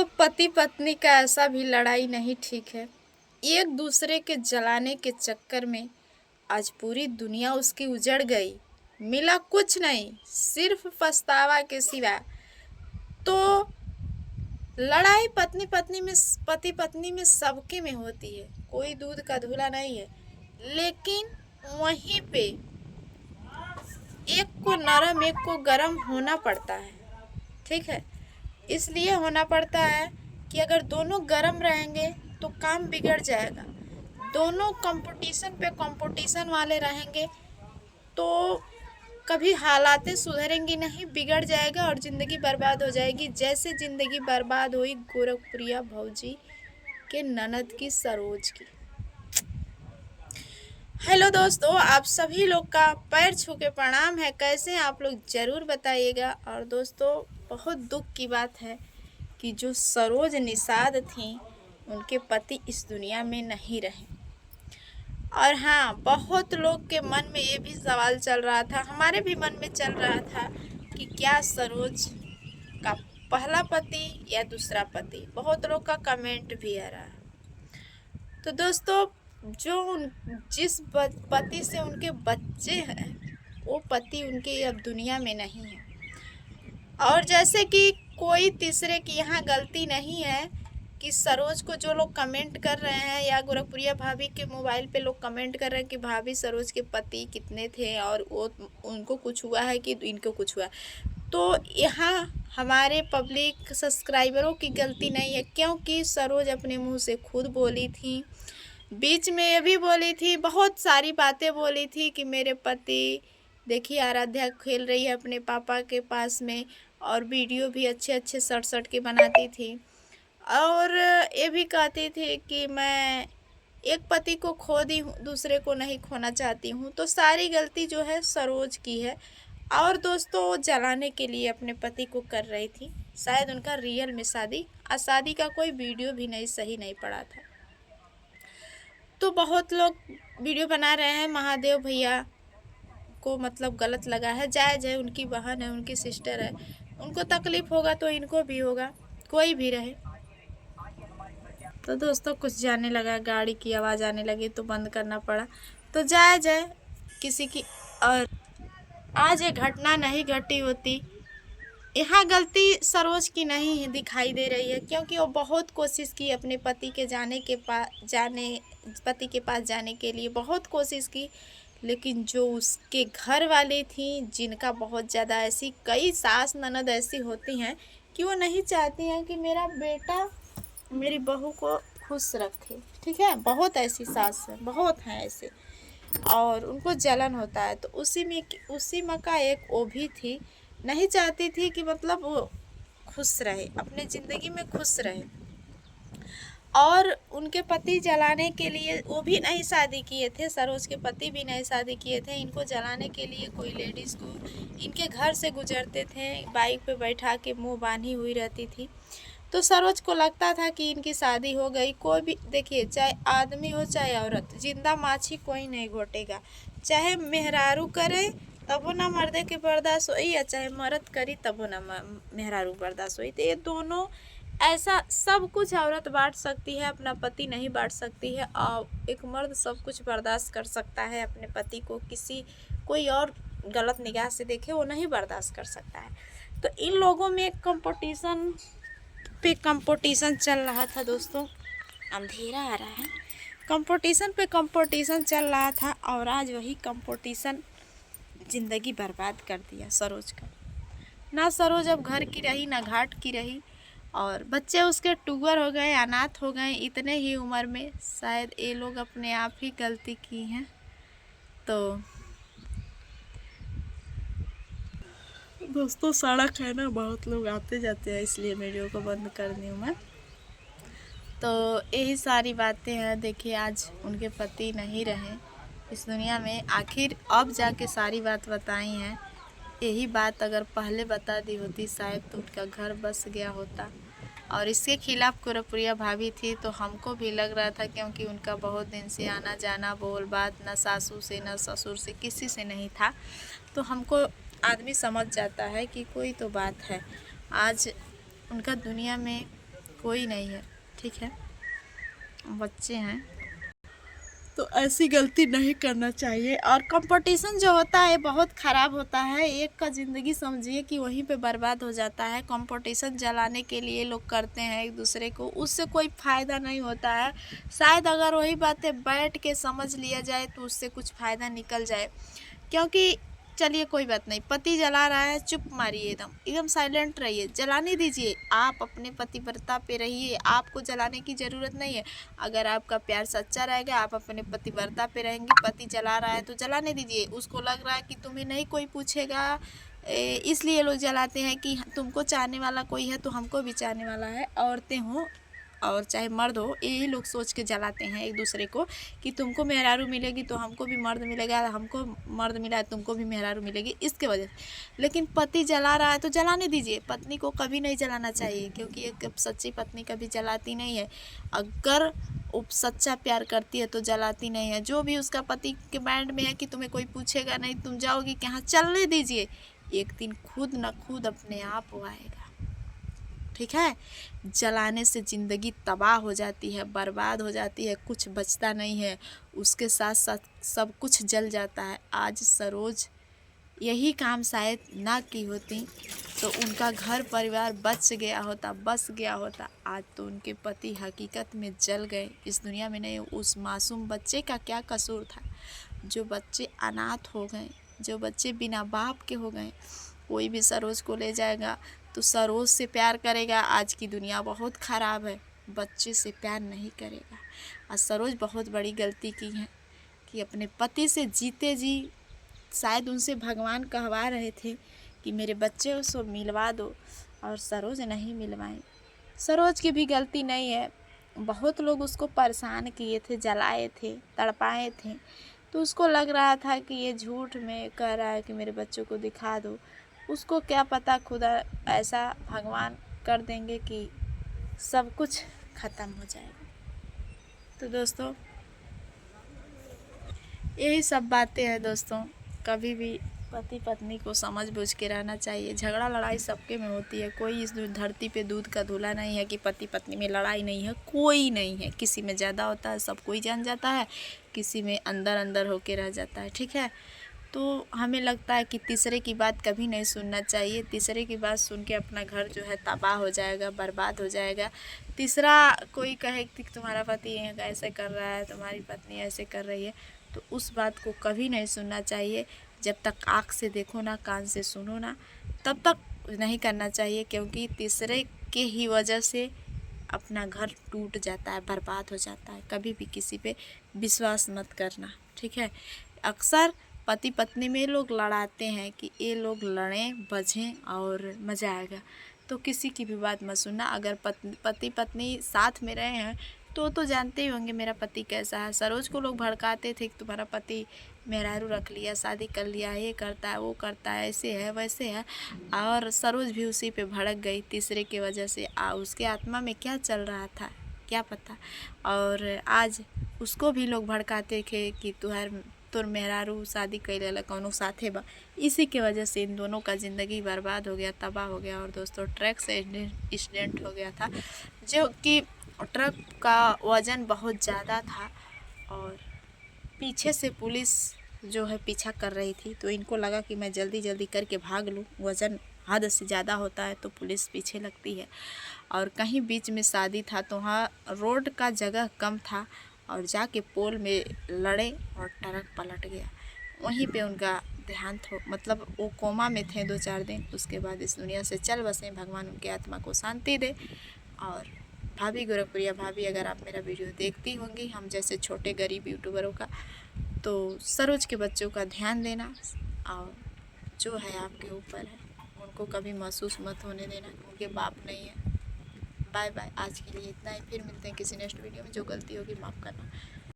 दोस्तों, पति पत्नी का ऐसा भी लड़ाई नहीं ठीक है। एक दूसरे के जलाने के चक्कर में आज पूरी दुनिया उसकी उजड़ गई। मिला कुछ नहीं, सिर्फ पछतावा के सिवा। तो लड़ाई पति पत्नी में सबके में होती है, कोई दूध का धुला नहीं है। लेकिन वहीं पे एक को नरम एक को गरम होना पड़ता है। ठीक है, इसलिए होना पड़ता है कि अगर दोनों गर्म रहेंगे तो काम बिगड़ जाएगा। दोनों कंपटीशन वाले रहेंगे तो कभी हालातें सुधरेंगी नहीं, बिगड़ जाएगा और ज़िंदगी बर्बाद हो जाएगी। जैसे ज़िंदगी बर्बाद हुई गोरखप्रिया भौजी के ननद की, सरोज की। हेलो दोस्तों, आप सभी लोग का पैर छू के प्रणाम है। कैसे हैं आप लोग ज़रूर बताइएगा। और दोस्तों, बहुत दुख की बात है कि जो सरोज निषाद थी उनके पति इस दुनिया में नहीं रहे। और हाँ, बहुत लोग के मन में ये भी सवाल चल रहा था, हमारे भी मन में चल रहा था कि क्या सरोज का पहला पति या दूसरा पति। बहुत लोग का कमेंट भी आ रहा है। तो दोस्तों, जिस पति से उनके बच्चे हैं वो पति उनके अब दुनिया में नहीं है। और जैसे कि कोई तीसरे की यहाँ गलती नहीं है कि सरोज को जो लोग कमेंट कर रहे हैं या गोरखप्रिया भाभी के मोबाइल पे लोग कमेंट कर रहे हैं कि भाभी सरोज के पति कितने थे और वो उनको कुछ हुआ है कि इनको कुछ हुआ, तो यहाँ हमारे पब्लिक सब्सक्राइबरों की गलती नहीं है। क्योंकि सरोज अपने मुंह से खुद बोली थी, बीच में ये भी बोली थी, बहुत सारी बातें बोली थी कि मेरे पति, देखिए आराध्या खेल रही है अपने पापा के पास में, और वीडियो भी अच्छे अच्छे शॉर्ट के बनाती थी। और ये भी कहती थी कि मैं एक पति को खो दी हूँ, दूसरे को नहीं खोना चाहती हूँ। तो सारी गलती जो है सरोज की है। और दोस्तों, वो जलाने के लिए अपने पति को कर रही थी। शायद उनका रियल में शादी का कोई वीडियो भी नहीं सही नहीं पड़ा था। तो बहुत लोग वीडियो बना रहे हैं, महादेव भैया को मतलब गलत लगा है। जायज़ है, उनकी बहन है, उनकी सिस्टर है, उनको तकलीफ़ होगा तो इनको भी होगा, कोई भी रहे। तो दोस्तों, कुछ जाने लगा, गाड़ी की आवाज़ आने लगी तो बंद करना पड़ा। तो जायज़ है किसी की। और आज ये घटना नहीं घटी होती, यहाँ गलती सरोज की नहीं दिखाई दे रही है। क्योंकि वो बहुत कोशिश की अपने पति के पति के पास जाने के लिए बहुत कोशिश की। लेकिन जो उसके घर वाली थी, जिनका बहुत ज़्यादा ऐसी कई सास ननद ऐसी होती हैं कि वो नहीं चाहती हैं कि मेरा बेटा मेरी बहू को खुश रखे। ठीक है, बहुत ऐसी सास है, बहुत हैं ऐसे, और उनको जलन होता है। तो उसी में का एक वो भी थी, नहीं चाहती थी कि मतलब वो खुश रहे, अपने ज़िंदगी में खुश रहे। और उनके पति जलाने के लिए वो भी नहीं शादी किए थे, सरोज के पति भी नहीं शादी किए थे। इनको जलाने के लिए कोई लेडीज़ को इनके घर से गुजरते थे, बाइक पे बैठा के मुंह बांधी हुई रहती थी। तो सरोज को लगता था कि इनकी शादी हो गई। कोई भी देखिए, चाहे आदमी हो चाहे औरत, जिंदा माछी कोई नहीं घोटेगा। चाहे मेहरारू करे तबो ना मर्दे के बर्दाश्त होई, या चाहे मर्द करी तबो ना मेहरारू बर्दाश्त होई। तो ये दोनों ऐसा सब कुछ औरत बांट सकती है, अपना पति नहीं बांट सकती है। और एक मर्द सब कुछ बर्दाश्त कर सकता है, अपने पति को कोई और गलत निगाह से देखे वो नहीं बर्दाश्त कर सकता है। तो इन लोगों में एक कंपटीशन चल रहा था दोस्तों। अंधेरा आ रहा है। कंपटीशन चल रहा था, और आज वही कंपटीशन ज़िंदगी बर्बाद कर दिया सरोज का। ना सरोज अब घर की रही, ना घाट की रही, और बच्चे उसके टूअर हो गए, अनाथ हो गए इतने ही उम्र में। शायद ये लोग अपने आप ही गलती की हैं। तो दोस्तों, सड़क है ना, बहुत लोग आते जाते हैं, इसलिए वीडियो को बंद कर दी हूँ मैं। तो यही सारी बातें हैं। देखिए, आज उनके पति नहीं रहे इस दुनिया में, आखिर अब जाके सारी बात बताई हैं। यही बात अगर पहले बता दी होती शायद तो उनका घर बस गया होता। और इसके खिलाफ गोरखप्रिया भाभी थी, तो हमको भी लग रहा था, क्योंकि उनका बहुत दिन से आना जाना बोल बात न सासू से न ससुर से किसी से नहीं था। तो हमको आदमी समझ जाता है कि कोई तो बात है। आज उनका दुनिया में कोई नहीं है, ठीक है, बच्चे हैं तो ऐसी गलती नहीं करना चाहिए। और कंपटीशन जो होता है बहुत ख़राब होता है, एक का ज़िंदगी समझिए कि वहीं पे बर्बाद हो जाता है। कंपटीशन जलाने के लिए लोग करते हैं एक दूसरे को, उससे कोई फ़ायदा नहीं होता है। शायद अगर वही बातें बैठ के समझ लिया जाए तो उससे कुछ फ़ायदा निकल जाए। क्योंकि चलिए कोई बात नहीं, पति जला रहा है, चुप मारिए, एकदम एकदम साइलेंट रहिए, जलाने दीजिए। आप अपने पतिव्रता पे रहिए, आपको जलाने की ज़रूरत नहीं है। अगर आपका प्यार सच्चा रहेगा, आप अपने पतिव्रता पे रहेंगे, पति जला रहा है तो जलाने दीजिए। उसको लग रहा है कि तुम्हें नहीं कोई पूछेगा, इसलिए लोग जलाते हैं कि तुमको चाहने वाला कोई है तो हमको भी चाहने वाला है। औरतें हों और चाहे मर्द हो, यही लोग सोच के जलाते हैं एक दूसरे को कि तुमको मेहरारू मिलेगी तो हमको भी मर्द मिलेगा, हमको मर्द मिला है तुमको भी मेहरारू मिलेगी, इसके वजह से। लेकिन पति जला रहा है तो जलाने दीजिए। पत्नी को कभी नहीं जलाना चाहिए, क्योंकि एक सच्ची पत्नी कभी जलाती नहीं है। अगर वो सच्चा प्यार करती है तो जलाती नहीं है। जो भी उसका पति के माइंड में है कि तुम्हें कोई पूछेगा नहीं, तुम जाओगी कहाँ, चलने दीजिए। एक दिन खुद न खुद अपने आप वो आएगा, ठीक है। जलाने से ज़िंदगी तबाह हो जाती है, बर्बाद हो जाती है, कुछ बचता नहीं है, उसके साथ साथ सब कुछ जल जाता है। आज सरोज यही काम शायद ना की होती तो उनका घर परिवार बच गया होता, बस गया होता। आज तो उनके पति हकीकत में जल गए, इस दुनिया में नहीं। उस मासूम बच्चे का क्या कसूर था? जो बच्चे अनाथ हो गए, जो बच्चे बिना बाप के हो गए। कोई भी सरोज को ले जाएगा तो सरोज से प्यार करेगा। आज की दुनिया बहुत ख़राब है, बच्चे से प्यार नहीं करेगा। और सरोज बहुत बड़ी गलती की है कि अपने पति से जीते जी शायद उनसे भगवान कहवा रहे थे कि मेरे बच्चे उसको मिलवा दो, और सरोज नहीं मिलवाई। सरोज की भी गलती नहीं है, बहुत लोग उसको परेशान किए थे, जलाए थे, तड़पाए थे, तो उसको लग रहा था कि ये झूठ में कह रहा है कि मेरे बच्चों को दिखा दो। उसको क्या पता खुदा ऐसा भगवान कर देंगे कि सब कुछ ख़त्म हो जाएगा। तो दोस्तों यही सब बातें हैं दोस्तों। कभी भी पति पत्नी को समझ बूझ के रहना चाहिए। झगड़ा लड़ाई सबके में होती है, कोई इस धरती पे दूध का धुला नहीं है कि पति पत्नी में लड़ाई नहीं है, कोई नहीं है। किसी में ज़्यादा होता है, सब कोई जान जाता है, किसी में अंदर अंदर होके रह जाता है, ठीक है। तो हमें लगता है कि तीसरे की बात कभी नहीं सुनना चाहिए। तीसरे की बात सुन के अपना घर जो है तबाह हो जाएगा, बर्बाद हो जाएगा। तीसरा कोई कहे कि तुम्हारा पति ऐसे कर रहा है, तुम्हारी पत्नी ऐसे कर रही है, तो उस बात को कभी नहीं सुनना चाहिए। जब तक आँख से देखो ना, कान से सुनो ना, तब तक नहीं करना चाहिए, क्योंकि तीसरे के ही वजह से अपना घर टूट जाता है, बर्बाद हो जाता है। कभी भी किसी पे विश्वास मत करना, ठीक है। अक्सर पति पत्नी में लोग लड़ाते हैं कि ये लोग लड़ें बझें और मज़ा आएगा, तो किसी की भी बात मत सुनना। अगर पति पत्नी साथ में रहे हैं तो जानते ही होंगे मेरा पति कैसा है। सरोज को लोग भड़काते थे कि तुम्हारा पति मेहरारू रख लिया, शादी कर लिया, ये करता है, वो करता है, ऐसे है वैसे है, और सरोज भी उसी पे भड़क गई तीसरे की वजह से। उसके आत्मा में क्या चल रहा था क्या पता। और आज उसको भी लोग भड़काते थे कि तोर मेहरारू शादी कैले कौनो साथे बा। इसी के वजह से इन दोनों का ज़िंदगी बर्बाद हो गया, तबाह हो गया। और दोस्तों ट्रक से एक्सीडेंट हो गया था, जो कि ट्रक का वज़न बहुत ज़्यादा था और पीछे से पुलिस जो है पीछा कर रही थी, तो इनको लगा कि मैं जल्दी जल्दी करके भाग लूँ। वज़न हद से ज़्यादा होता है तो पुलिस पीछे लगती है। और कहीं बीच में शादी था तो वहाँ रोड का जगह कम था और जाके पोल में लड़े और ट्रक पलट गया। वहीं पे उनका देहांत हो, मतलब वो कोमा में थे 2-4 दिन, उसके बाद इस दुनिया से चल बसे। भगवान उनकी आत्मा को शांति दे। और भाभी गोरखप्रिया भाभी, अगर आप मेरा वीडियो देखती होंगी, हम जैसे छोटे गरीब यूट्यूबरों का, तो सरोज के बच्चों का ध्यान देना, और जो है आपके ऊपर है, उनको कभी महसूस मत होने देना उनके बाप नहीं है। बाय बाय, आज के लिए इतना ही। फिर मिलते हैं किसी नेक्स्ट वीडियो में। जो गलती होगी माफ़ करना।